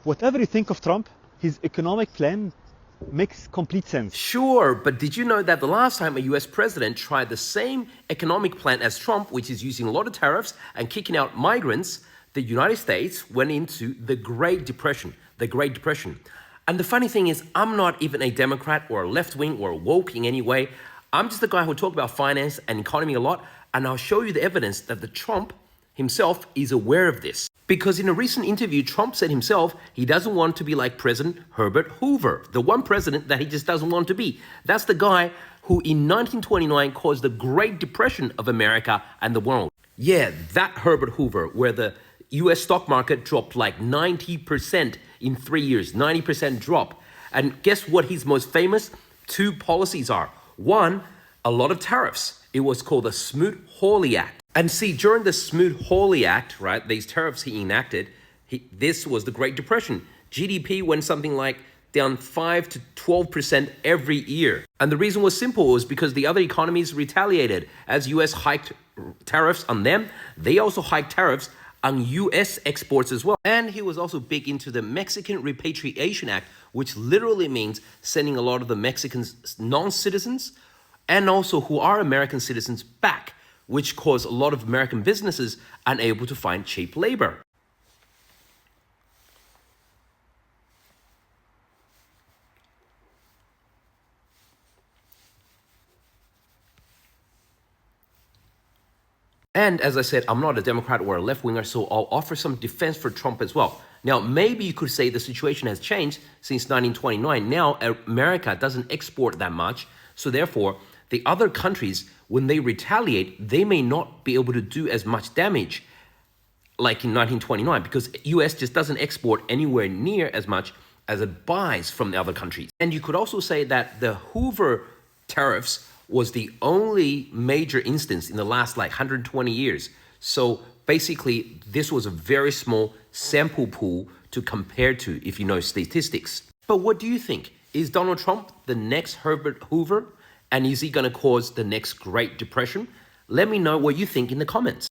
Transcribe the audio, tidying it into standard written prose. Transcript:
Whatever you think of Trump, his economic plan makes complete sense. Sure, but did you know that the last time a US president tried the same economic plan as Trump, which is using a lot of tariffs and kicking out migrants, the United States went into the Great Depression. And the funny thing is, I'm not even a Democrat or a left-wing or woke in any way. I'm just a guy who talks about finance and economy a lot, and I'll show you the evidence that the Trump himself is aware of this. Because in a recent interview, Trump said himself he doesn't want to be like President Herbert Hoover, the one president that he just doesn't want to be. That's the guy who in 1929 caused the Great Depression of America and the world. Yeah, that Herbert Hoover, where the US stock market dropped like 90% in 3 years, 90% drop. And guess what his most famous two policies are? One, a lot of tariffs. It was called the Smoot-Hawley Act. And see, during the Smoot-Hawley Act, right, these tariffs he enacted, this was the Great Depression. GDP went something like down 5 to 12% every year. And the reason was simple. It was because the other economies retaliated. As US hiked tariffs on them, they also hiked tariffs on US exports as well. And he was also big into the Mexican Repatriation Act, which literally means sending a lot of the Mexicans, non-citizens, and also who are American citizens back, which caused a lot of American businesses unable to find cheap labor. And as I said, I'm not a Democrat or a left-winger, so I'll offer some defense for Trump as well. Now, maybe you could say the situation has changed since 1929. Now, America doesn't export that much, so therefore, the other countries, when they retaliate, they may not be able to do as much damage like in 1929 because US just doesn't export anywhere near as much as it buys from the other countries. And you could also say that the Hoover tariffs was the only major instance in the last like 120 years. So basically, this was a very small sample pool to compare to if you know statistics. But what do you think? Is Donald Trump the next Herbert Hoover? And is he going to cause the next Great Depression? Let me know what you think in the comments.